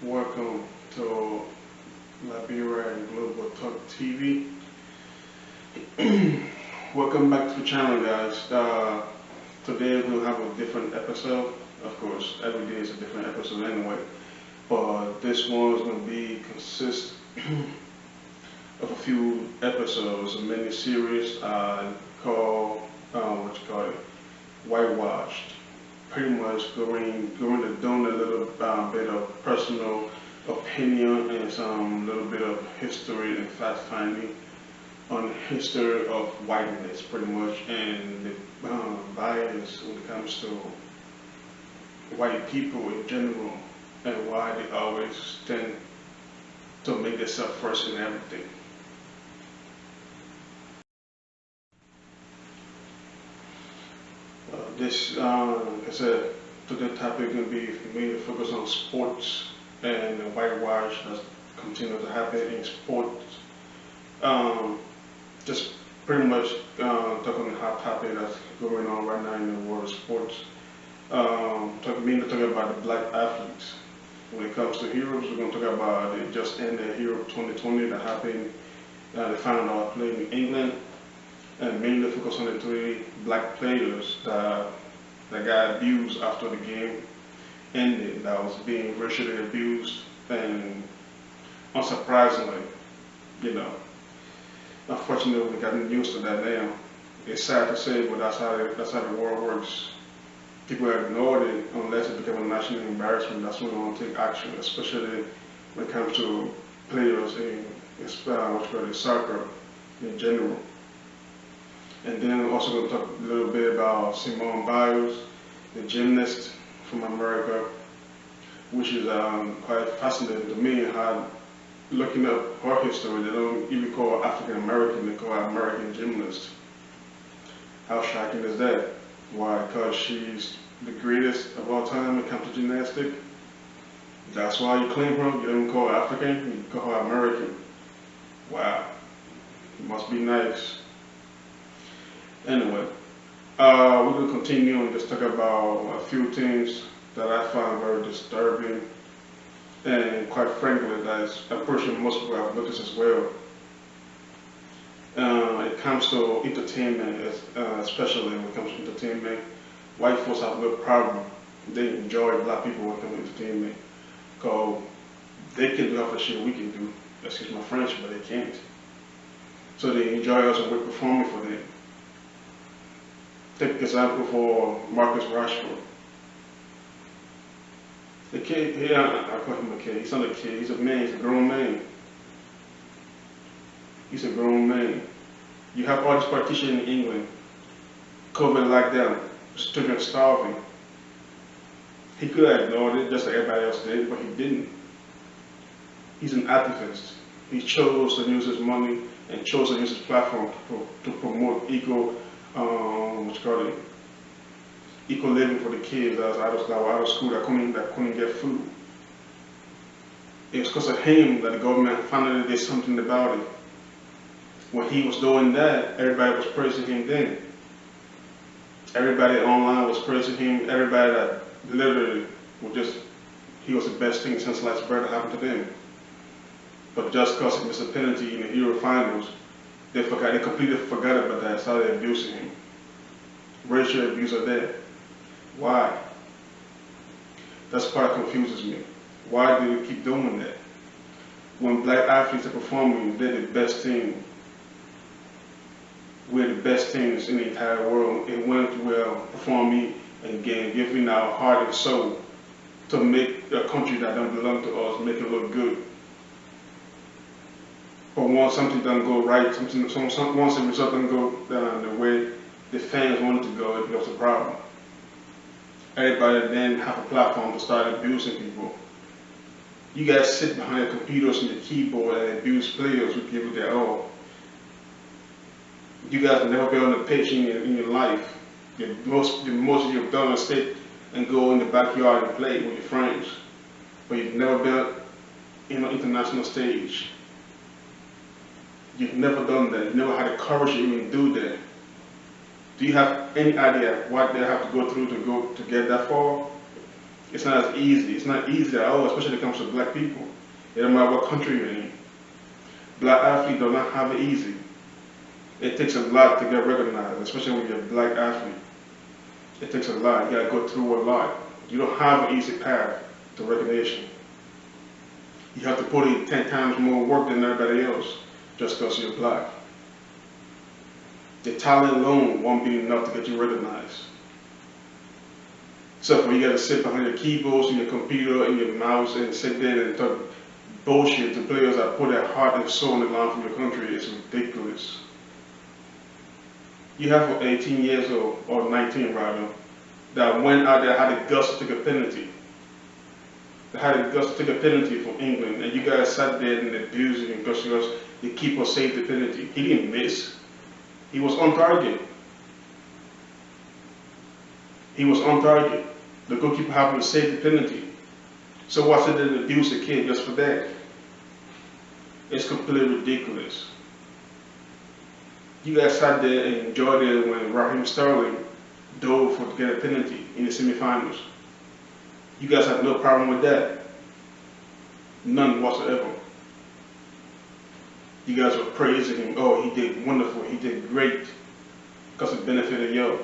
Welcome to Liberia and Global Talk TV. Welcome back to the channel, guys. Today we'll have a different episode. Of course, every day is a different episode anyway. But this one is going to consist of a few episodes, a mini series called Whitewashed. Pretty much doing a little bit of personal opinion and some little bit of history and fact finding on the history of whiteness, pretty much, and the bias when it comes to white people in general and why they always tend to make themselves first in everything. Like I said, today's topic is going to be mainly focused on sports and the whitewash that's continuing to happen in sports. Just pretty much talking the hot topic that's going on right now in the world of sports. Mainly talking about the black athletes. When it comes to heroes, we're going to talk about the just ended Hero 2020 that happened. They found out playing in England. And mainly focus on the three black players that got abused after the game ended, that was being racially abused, and unsurprisingly, unfortunately we gotten used to that now. It's sad to say, but that's how the world works. People ignore it unless it becomes a national embarrassment. That's when they want to take action, especially when it comes to players in soccer in general. And then I'm also going to talk a little bit about Simone Biles, the gymnast from America, which is quite fascinating to me. How, looking up her history, they don't even call her African American, they call her American gymnast. How shocking is that? Why? Because she's the greatest of all time when it comes to gymnastics. That's why you claim her. You don't call her African, you call her American. Wow. It must be nice. Anyway, we're going to continue and just talk about a few things that I find very disturbing, and quite frankly, that's a portion most people have noticed as well. It comes to entertainment, especially when it comes to entertainment, white folks have no problem. They enjoy black people when it comes to entertainment, because they can do half the shit we can do. Excuse my French, but they can't. So they enjoy us and we're performing for them. Take example for Marcus Rashford. The kid, I call him a kid. He's not a kid. He's a man. He's a grown man. He's a grown man. You have all this partition in England, COVID lockdown, children starving. He could have ignored it just like everybody else did, but he didn't. He's an activist. He chose to use his money and chose to use his platform to promote equal living for the kids that were out of school that couldn't get food. It was because of him that the government finally did something about it. When he was doing that, everybody was praising him then. Everybody online was praising him. Everybody that literally he was the best thing since sliced bread that happened to them. But just because he missed a penalty in the Euro finals, they completely forgot about that, started abusing him. Racial abuse are there. Why? That's part that confuses me. Why do we keep doing that? When black athletes are performing, they're the best team. We're the best teams in the entire world, and we're performing and giving our heart and soul to make a country that don't belong to us, make it look good. But once something doesn't go right, once the result doesn't go the way the fans want it to go, it becomes a problem. Everybody then have a platform to start abusing people. You guys sit behind the computers and the keyboard and abuse players who give it their all. You guys have never been on the pitch in your life. The most you've done is sit and go in the backyard and play with your friends. But you've never been in an international stage. You've never done that. You never had the courage to even do that. Do you have any idea what they have to go through to get that far? It's not as easy. It's not easy at all, especially when it comes to black people. It don't matter what country you're in. Black athletes do not have it easy. It takes a lot to get recognized, especially when you're a black athlete. It takes a lot. You gotta go through a lot. You don't have an easy path to recognition. You have to put in 10 times more work than everybody else just because you're black. The talent alone won't be enough to get you recognized. So you gotta sit behind your keyboards and your computer and your mouse and sit there and talk bullshit to players that put their heart and soul on the line for your country. It's ridiculous. You have 18 years old, or 19 rather, that went out there, had the guts to take a penalty. They had the guts to take a penalty from England, and you guys sat there and abused him because the keeper saved the penalty. He didn't miss. He was on target. He was on target. The goalkeeper happened to save the penalty. So what's it to abuse the kid just for that? It's completely ridiculous. You guys sat there and enjoyed it when Raheem Sterling dove to get a penalty in the semifinals. You guys had no problem with that. None whatsoever. You guys were praising him. Oh, he did wonderful. He did great. Because it benefited you.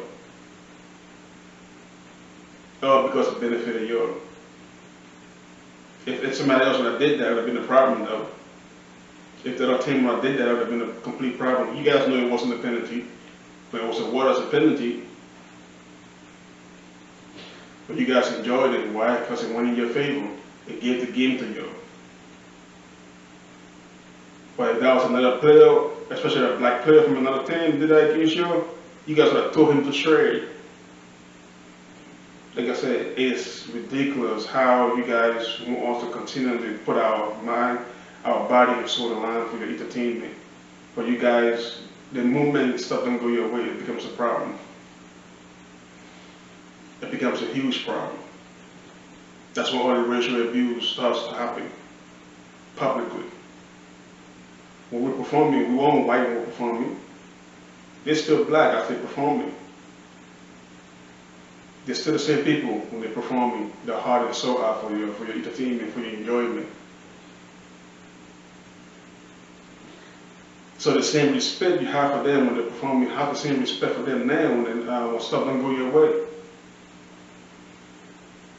Oh, because it benefited you. If somebody else would have did that, it would have been a problem though. If the other team would have did that, it would have been a complete problem. You guys know it wasn't a penalty, but it was awarded as a penalty. But you guys enjoyed it. Why? Because it went in your favor. It gave the game to you. But if that was another player, especially a black player from another team, did that against you guys would have tore him to shreds. Like I said, it's ridiculous how you guys want us to continue to put our mind, our body and soul on the line for your entertainment. But you guys, the moment stuff doesn't go your way, it becomes a problem. It becomes a huge problem. That's when all the racial abuse starts to happen publicly. When we're performing, we weren't white when we're performing. They're still black as they're performing. They're still the same people when they're performing their heart and soul out for your entertainment, for your enjoyment. So the same respect you have for them when they're performing, you have the same respect for them now when stuff don't go your way.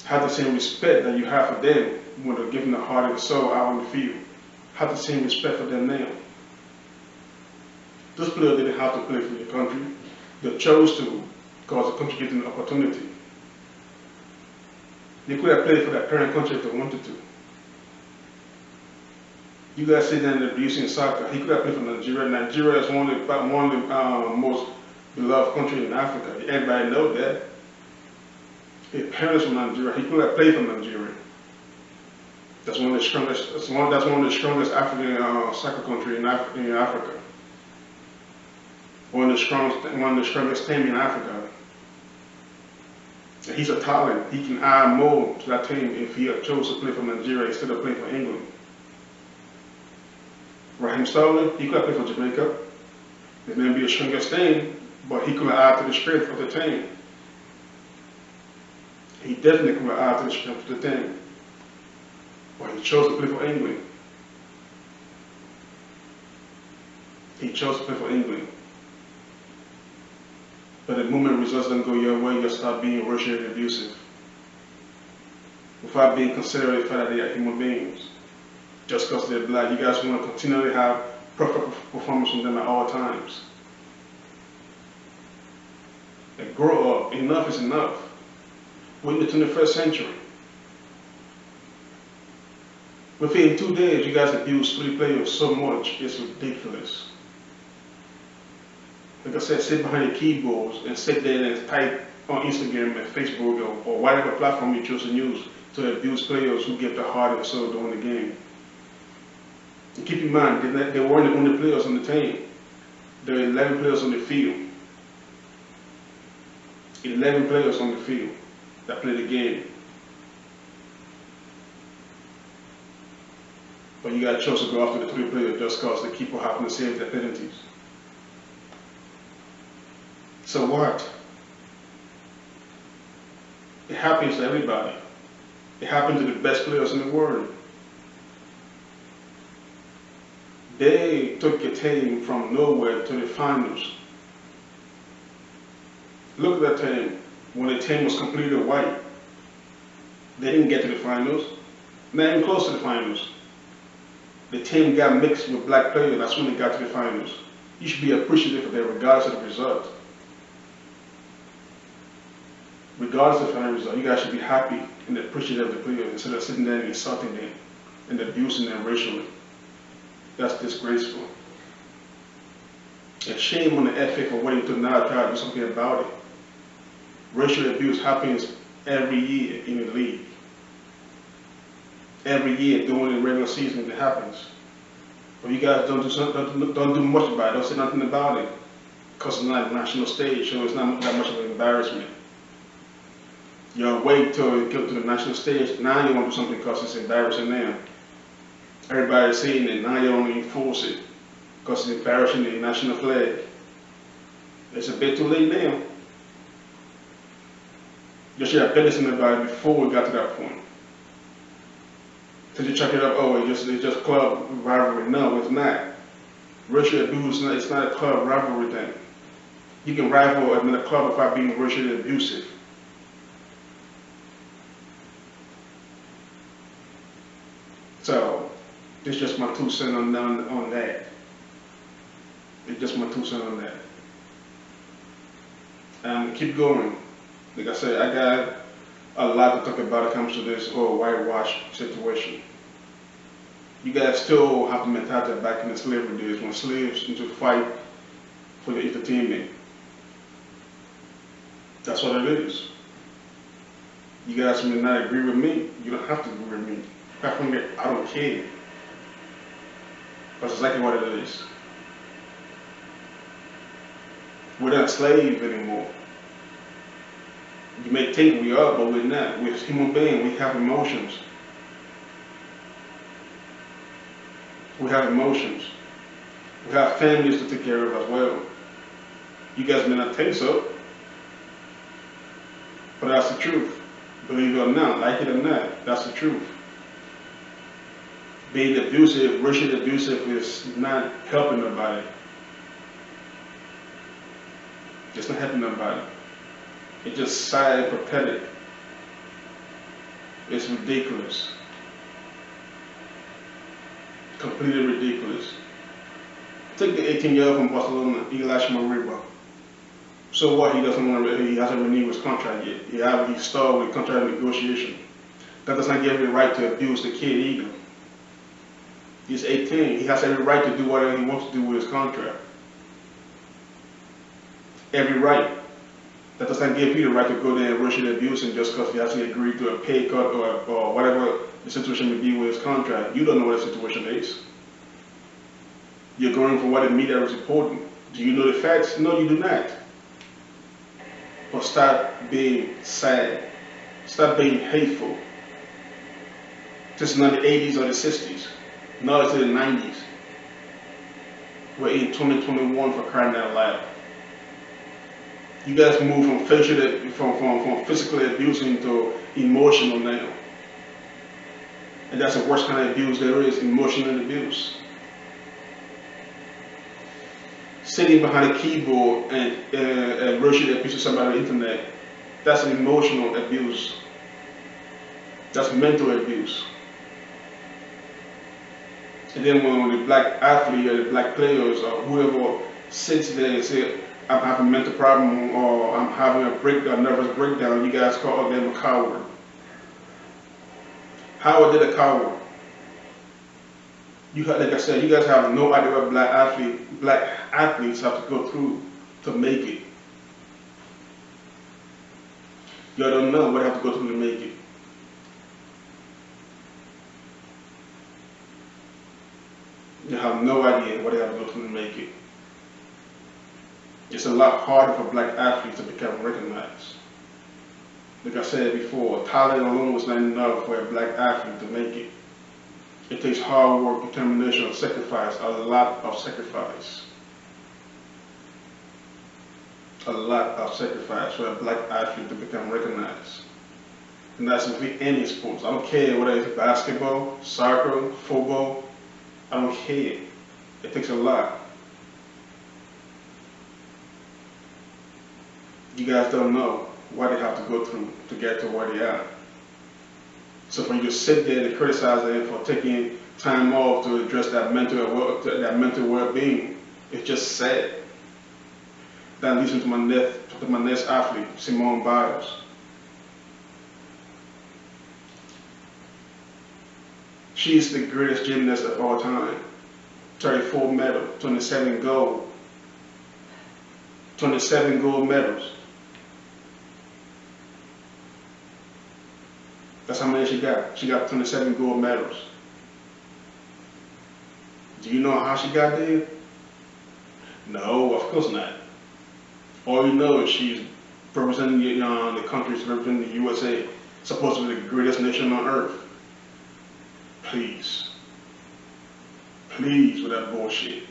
Have the same respect that you have for them when they're giving their heart and soul out on the field. Have the same respect for them now. This player didn't have to play for your country. They chose to because the country gave them an opportunity. They could have played for their parent country if they wanted to. You guys say that in abusing soccer. He could have played for Nigeria. Nigeria is one of the most beloved countries in Africa. Everybody knows that. His parents from Nigeria. He could have played for Nigeria. That's one of the strongest. That's one of the strongest African soccer countries in Africa. One of the strongest teams in Africa. And he's a talent. He can add more to that team if he had chose to play for Nigeria instead of playing for England. Raheem Sterling, he could have played for Jamaica. It may be the strongest team, but he could have added to the strength of the team. He definitely could have added to the strength of the team. But he chose to play for England. He chose to play for England. But the moment results don't go your way, you'll start being racially abusive. Without being considerate for that they are human beings. Just because they're black, you guys want to continually have perfect performance from them at all times. And grow up. Enough is enough. We're in the 21st century. Within 2 days, you guys abuse 3 players so much, it's ridiculous. Like I said, sit behind your keyboards and sit there and type on Instagram and Facebook or whatever platform you choose to use to abuse players who give their heart and soul during the game. And keep in mind, they weren't the only players on the team. There were 11 players on the field. 11 players on the field that played the game. But you got chose to go after the 3 players just because the keeper happened to save their penalties. So what? It happens to everybody. It happened to the best players in the world. They took a team from nowhere to the finals. Look at that team. When the team was completely white, they didn't get to the finals. Not even close to the finals. The team got mixed with black players. That's when they got to the finals. You should be appreciative of that regardless of the result. Regardless of the final result, you guys should be happy and appreciative of the players instead of sitting there and insulting them and abusing them racially. That's disgraceful. And shame on the FA for waiting to now try to do something about it. Racial abuse happens every year in the league. Every year during the regular season it happens. But you guys don't do much about it, don't say nothing about it. Because it's not a national stage, so it's not that much of an embarrassment. You wait till you get to the national stage, now you want to do something because it's embarrassing now. Everybody's saying it, now you want to enforce it because it's embarrassing the national flag. It's a bit too late now. You should have been listening about it before we got to that point. Did you check it up? Oh, it's just club rivalry. No, it's not. Racial abuse, it's not a club rivalry thing. You can rival another club without being racially abusive. So, it's just my 2 cents on that. It's just my 2 cents on that. Keep going. Like I said, I got a lot to talk about when it comes to this whole whitewash situation. You guys still have the mentality back in the slavery days when slaves used to fight for the entertainment. That's what it is. You guys may not agree with me. You don't have to agree with me. I don't care. That's exactly what it is. We're not slaves anymore. You may think we are, but we're not. We're human beings. We have emotions. We have emotions. We have families to take care of as well. You guys may not think so, but that's the truth. Believe it or not, like it or not, that's the truth. Being abusive, racially abusive, is not helping nobody. It's not helping nobody. It's just sad and pathetic. It's ridiculous. Completely ridiculous. Take the 18-year-old from Barcelona, Elisha Mariba. So what? He hasn't renewed his contract yet. He stalled with contract negotiation. That does not give him the right to abuse the kid either. He's 18. He has every right to do whatever he wants to do with his contract. Every right. That does not give you the right to go there and racially abuse him just because he hasn't agreed to a pay cut or whatever the situation may be with his contract. You don't know what the situation is. You're going for what the media is reporting. Do you know the facts? No, you do not. But stop being sad. Stop being hateful. This is not the 80s or the 60s. No, it's the 90s. We're in 2021 for crying out loud. You guys move from physically abusing to emotional now. And that's the worst kind of abuse there is, emotional abuse. Sitting behind a keyboard and racially abusing somebody on the internet, that's an emotional abuse. That's mental abuse. And then when the black athlete or the black players or whoever sits there and say, I'm having a mental problem or I'm having a nervous breakdown, you guys call them a coward. Howard did a coward. Like I said, you guys have no idea what black athletes have to go through to make it. Y'all don't know what they have to go through to make it. You have no idea what they have to go through to make it. It's a lot harder for black athletes to become recognized. Like I said before, talent alone was not enough for a black athlete to make it. It takes hard work, determination, sacrifice, a lot of sacrifice. A lot of sacrifice for a black athlete to become recognized. And that's with any sports. I don't care whether it's basketball, soccer, football. I don't care. It takes a lot. You guys don't know what they have to go through to get to where they are. So for you to sit there and criticize them for taking time off to address that mental well-being, it's just sad. That leads me to my next athlete, Simone Biles. She's the greatest gymnast of all time. 34 medals, 27 gold, 27 gold medals. That's how many she got. She got 27 gold medals. Do you know how she got there? No, of course not. All you know is she's representing the country's representing the USA, supposed to be the greatest nation on earth. Please. Please with that bullshit.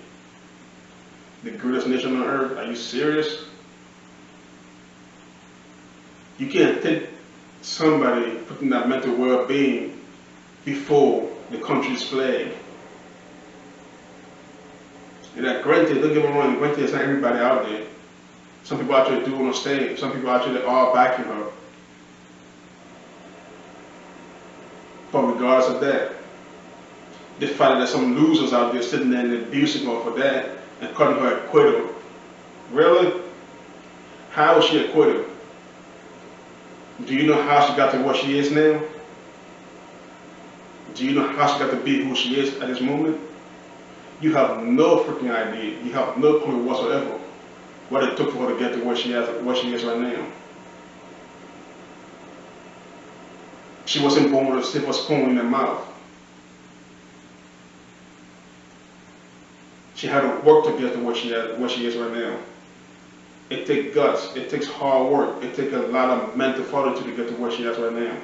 The greatest nation on earth? Are you serious? You can't take somebody putting that mental well-being before the country's flag. And that granted, don't get me wrong, granted it's not everybody out there. Some people out there do understand. Some people out there are backing her. But regardless of that, the fact that there's some losers out there sitting there and abusing her for that and calling her acquittal. Really? How is she acquitted? Do you know how she got to what she is now? Do you know how she got to be who she is at this moment? You have no freaking idea. You have no clue whatsoever what it took for her to get to where she is right now. She wasn't born with a silver spoon in her mouth. She had to work to get to where she is right now. It takes guts, it takes hard work, it takes a lot of mental fortitude to get to where she is right now.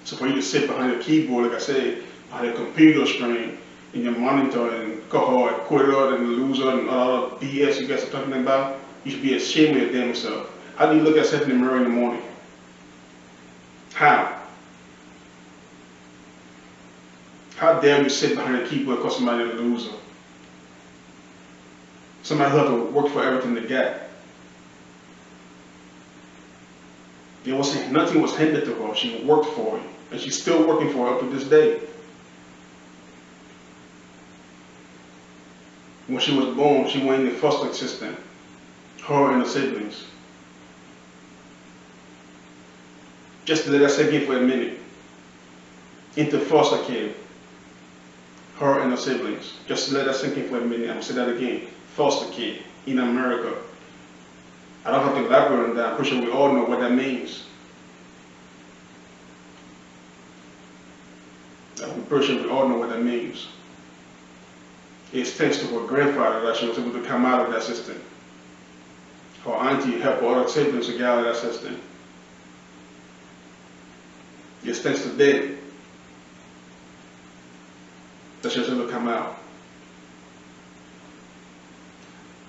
So for you to sit behind the keyboard, like I said, behind a computer screen, in your monitor and call her a quitter and a loser and all the BS you guys are talking about, you should be ashamed of your damn self. How do you look at yourself in the mirror in the morning? How? How dare you sit behind a keyboard and call somebody a loser? Somebody who had to work for everything they got. Nothing was handed to her. She worked for it. And she's still working for it up to this day. When she was born, she went in the foster system. Her and her siblings. Just to let that sink in for a minute. Into foster care. Her and her siblings. Just to let that sink in for a minute. I'm going to say that again. Foster care in America. I don't have to elaborate on that. I'm pretty sure we all know what that means. I'm pretty sure we all know what that means. It's thanks to her grandfather that she was able to come out of that system. Her auntie helped her other siblings to get out of that system. It's thanks to them that she was able to come out.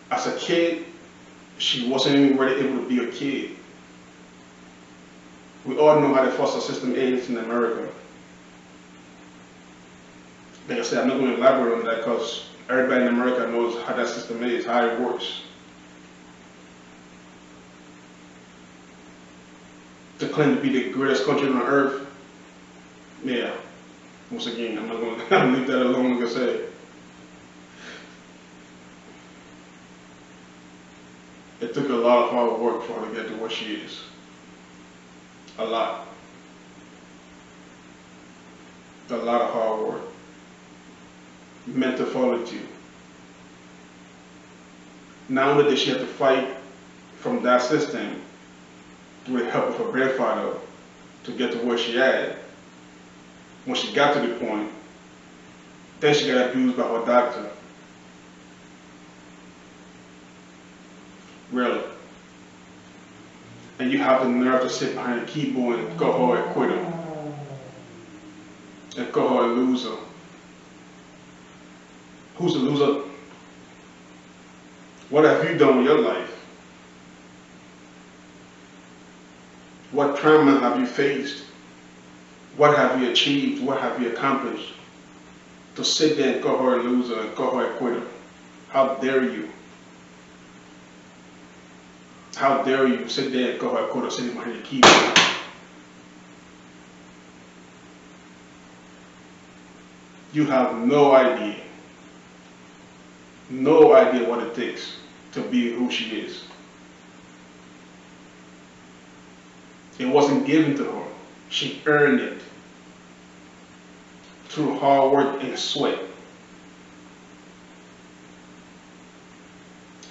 As a kid, she wasn't even really able to be a kid. We all know how the foster system is in America. Like I said, I'm not going to elaborate on that because everybody in America knows how that system is, how it works. To claim to be the greatest country on earth, yeah, once again, I'm not going to leave that alone, like I said. It took a lot of hard work for her to get to where she is. A lot. A lot of hard work. Mental fortitude. Not only did she have to fight from that system with the help of her grandfather to get to where she at, when she got to the point, then she got abused by her doctor. Really. And you have the nerve to sit behind a keyboard and call her a quitter. And call her a loser. Who's a loser? What have you done with your life? What What trauma have you faced? What have you achieved? What have you accomplished? To sit there and call her a loser and call her a quitter. How dare you? How dare you sit there and call her a quitter sitting behind your keyboard? You have no idea what it takes to be who she is. It wasn't given to her. She earned it through hard work and sweat.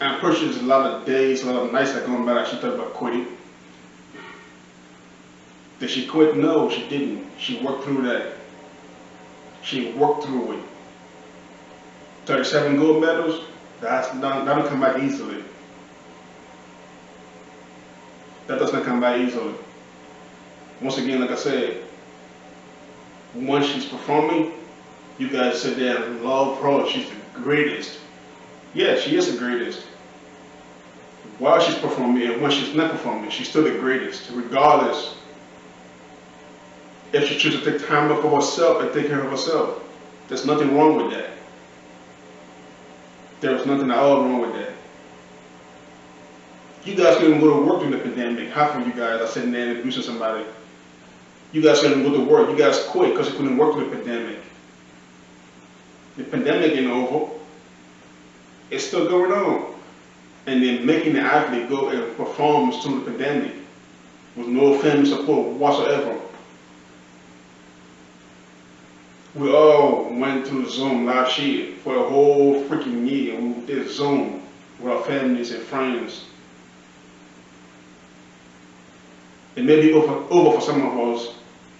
I'm pretty sure there's a lot of days, a lot of nights that going by that she thought about quitting. Did she quit? No, she didn't. She worked through that. She worked through it. 37 gold medals, that'll come back easily. That does not come back easily. Once again, like I said, once she's performing, you guys sit there and love her. She's the greatest. Yeah, she is the greatest. While she's performing and when she's not performing, she's still the greatest, regardless. If she chooses to take time up for herself and take care of herself, there's nothing wrong with that. There's nothing at all wrong with that. You guys couldn't go to work during the pandemic. Half of you guys are sitting there and abusing somebody. You guys couldn't go to work. You guys quit because you couldn't work through the pandemic. The pandemic ain't over. It's still going on. And then making the athlete go and perform through the pandemic with no family support whatsoever. We all went through Zoom last year for a whole freaking year. We did Zoom with our families and friends. It may be over for some of us,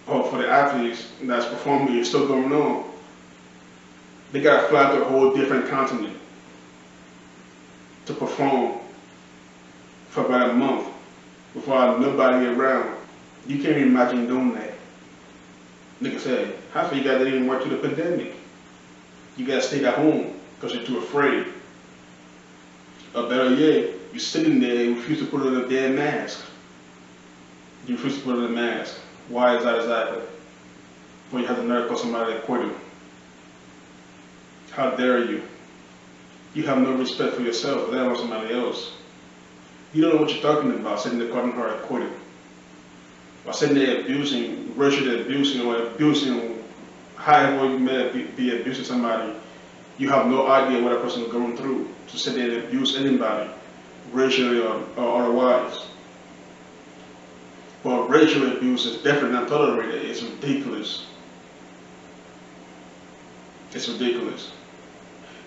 or for the athletes that's performing, it's still going on. They got to fly to a whole different continent to perform for about a month without nobody around. You can't imagine doing that. Like I said, half of you guys didn't even work through the pandemic. You guys stayed at home because you're too afraid. Or better yet, you're sitting there and refuse to put on a damn mask. You refuse to put on a mask. Why is that exactly? Before you have the nerve to call somebody a quitter. How dare you? You have no respect for yourself, let alone somebody else. You don't know what you're talking about, sitting there calling her a quitter. Or sitting there abusing, racially abusing, or abusing, however you may be abusing somebody. You have no idea what a person is going through to sit there and abuse anybody, racially or otherwise. But racial abuse is definitely not tolerated. It's ridiculous. It's ridiculous.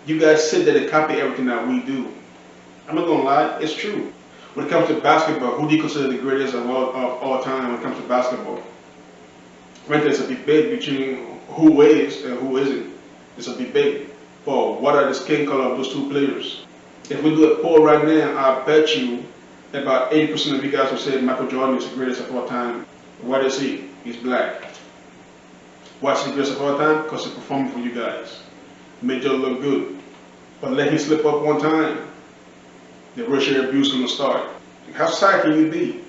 You guys sit there and copy everything that we do. I'm not gonna lie, it's true. When it comes to basketball, who do you consider the greatest of all time when it comes to basketball? Granted, it's a debate between who is and who isn't. It's a debate for what are the skin color of those two players. If we do a poll right now, I bet you about 80% of you guys will say Michael Jordan is the greatest of all time. What is he? He's black. Why is he the greatest of all time? Because he's performing for you guys. Made you look good. But let him slip up one time, the racial abuse is going to start. How sad can you be?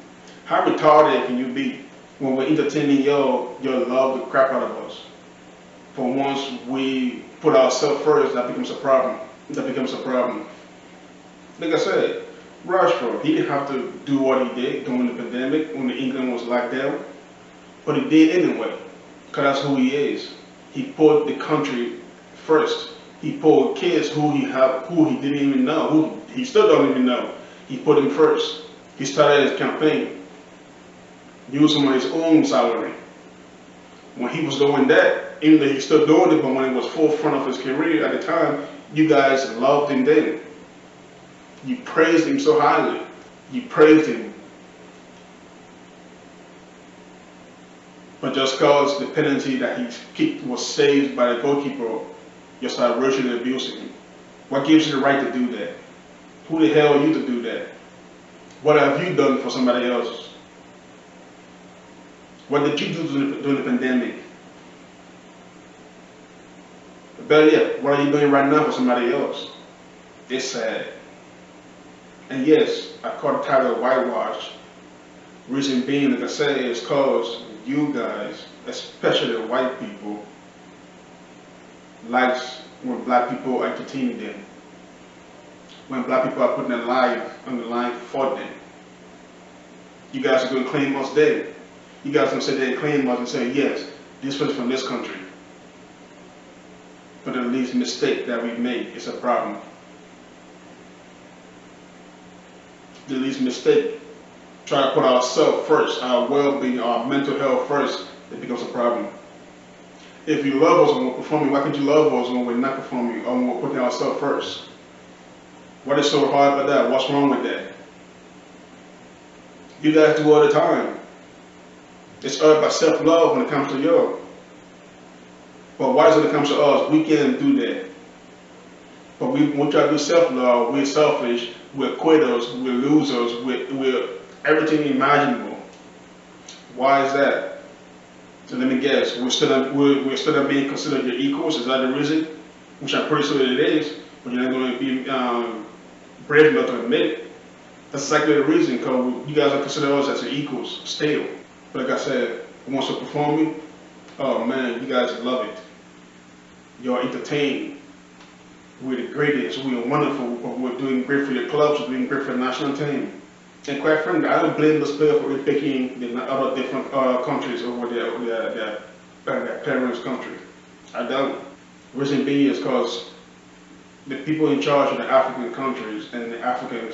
How retarded can you be when we're entertaining your love the crap out of us? For once we put ourselves first, that becomes a problem. That becomes a problem. Like I said, Rashford, he didn't have to do what he did during the pandemic when England was locked down, but he did anyway, because that's who he is. He put the country first. He put kids who he didn't even know, who he still don't even know. He put them first. He started his campaign, using his own salary. When he was doing that, even though he's still doing it, but when it was forefront of his career at the time, you guys loved him then. You praised him so highly. You praised him. But just because the penalty that he kicked was saved by the goalkeeper, you start racially abusing him. What gives you the right to do that? Who the hell are you to do that? What have you done for somebody else? What did you do during the pandemic? Better yet, what are you doing right now for somebody else? It's sad. And yes, I caught the title Whitewashed. Reason being, like I said, is because you guys, especially the white people, likes when black people are entertaining them. When black people are putting their life on the line for them. You guys are going to claim us dead. You guys are going to sit there and claim us and say, yes, this was from this country. But the least mistake that we make is a problem. The least mistake, try to put ourselves first, our well-being, our mental health first, it becomes a problem. If you love us when we're performing, why can't you love us when we're not performing or when we're putting ourselves first? What is so hard about that? What's wrong with that? You guys do all the time. It's all about self-love when it comes to you. But why is it when it comes to us, we can't do that? But we try to do self-love, we're selfish, we're quitters, we're losers, we're everything imaginable. Why is that? So let me guess, we're still not being considered your equals, is that the reason? Which I'm pretty sure it is, but you're not going to be brave enough to admit it. That's exactly the reason, because you guys are considered us as your equals, still. But like I said, once you're performing, oh man, you guys love it. You're entertained. We're the greatest, we're wonderful, we're doing great for your clubs, we're doing great for the national team. And quite frankly, I don't blame those players for picking the other different countries over their parents' country. I don't. Reason being is because the people in charge of the African countries and the African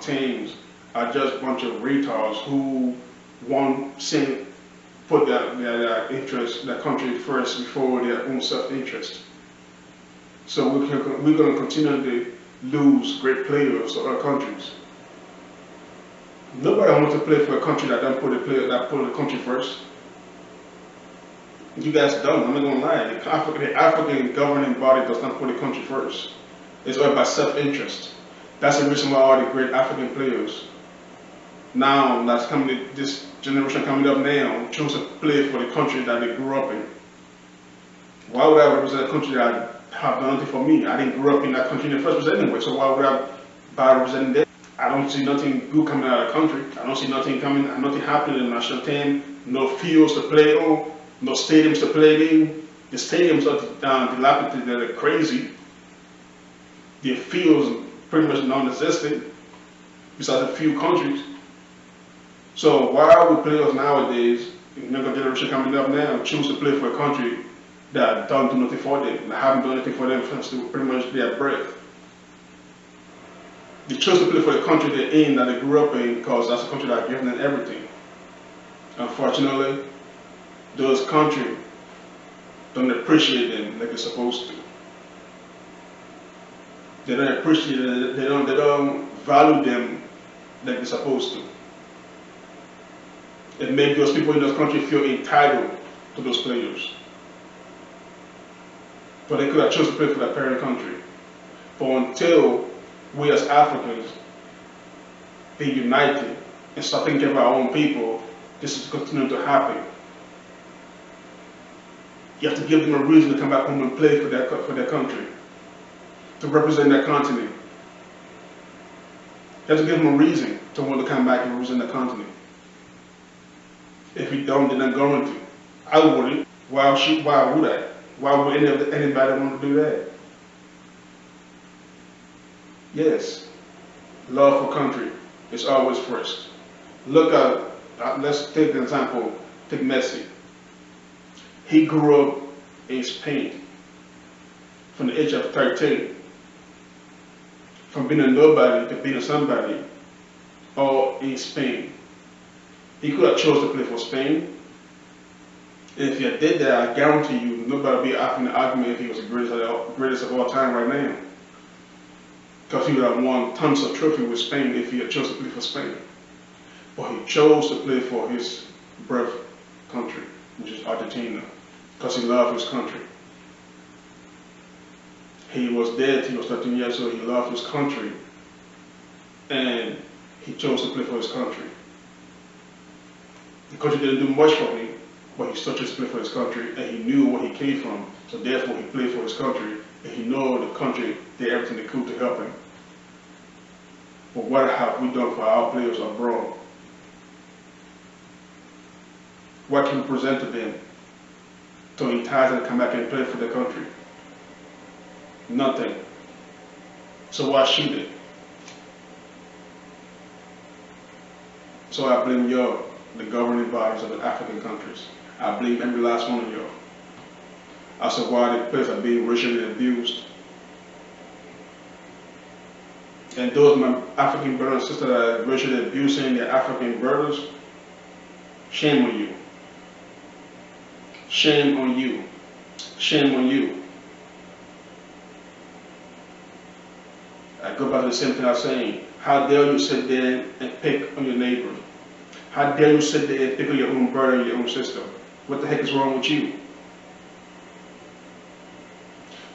teams are just a bunch of retards who want to put their interest, their country first before their own self-interest. So we're going to continue to lose great players to other countries. Nobody wants to play for a country that doesn't put the country first. You guys don't. I'm not going to lie. The African governing body does not put the country first. It's all about self-interest. That's the reason why all the great African players now, this generation coming up now, choose to play for the country that they grew up in. Why would I represent a country that have done nothing for me? I didn't grow up in that country in the first place anyway, so why would I buy representing them? I don't see nothing good coming out of the country. I don't see nothing happening in the national team, no fields to play on, no stadiums to play in. The stadiums are dilapidated, they're crazy. The fields pretty much non-existent, besides a few countries. So why would players nowadays, the younger generation coming up now, choose to play for a country that don't do nothing for them, that haven't done anything for them since pretty much their birth? They chose to play for the country they're in, that they grew up in, because that's the country that gives them everything. Unfortunately, those countries don't appreciate them like they're supposed to. They don't appreciate it, they don't value them like they're supposed to. It makes those people in those countries feel entitled to those players. But they could have chosen to play for their parent country. But until we as Africans be united and start thinking of our own people, this is continuing to happen. You have to give them a reason to come back home and play for their country, to represent their continent. You have to give them a reason to want to come back and represent their continent. If you don't, they're not going to. I wouldn't. Why would I? Why would anybody want to do that? Yes, love for country is always first. Look at, let's take an example, take Messi. He grew up in Spain from the age of 13. From being a nobody to being a somebody, all in Spain. He could have chosen to play for Spain. And if he did that, I guarantee you, nobody would be asking the argument if he was the greatest of all time right now. Because he would have won tons of trophies with Spain if he had chosen to play for Spain. But he chose to play for his birth country, which is Argentina, because he loved his country. He was there till he was 13 years old. He loved his country, and he chose to play for his country. The country didn't do much for him, but he still chose to play for his country, and he knew where he came from, so therefore he played for his country, and he knew the country did everything they could to help him. But what have we done for our players abroad? What can we present to them to entice them to come back and play for the country? Nothing. So why shoot it? So I blame y'all, the governing bodies of the African countries. I blame every last one of y'all. I said why the players are being racially abused. And those my African brothers and sisters that are racially abusing their African brothers, shame on you. Shame on you. Shame on you. I go back to the same thing I was saying. How dare you sit there and pick on your neighbor? How dare you sit there and pick on your own brother and your own sister? What the heck is wrong with you?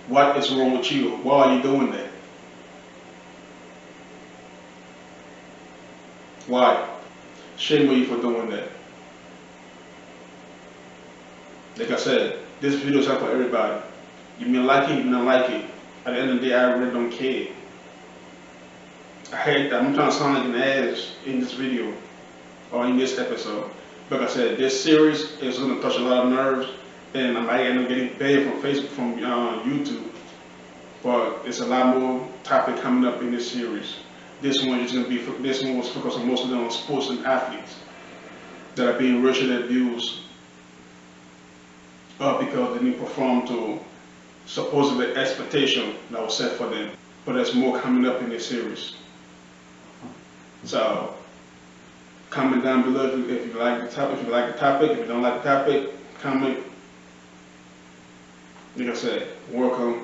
What is wrong with you? Why are you doing that? Why? Shame on you for doing that. Like I said, this video is out for everybody. You may like it, you may not like it. At the end of the day, I really don't care. I hate that. I'm trying to sound like an ass in this video or in this episode. Like I said, this series is going to touch a lot of nerves, and I might end up getting banned from Facebook, from YouTube. But there's a lot more topic coming up in this series. This one is going to be. This one was focusing mostly on sports and athletes that are being racially abused because they didn't perform to supposedly expectation that was set for them. But there's more coming up in this series. So comment down below if you like the topic. If you like the topic, if you don't like the topic, comment. Like I said, welcome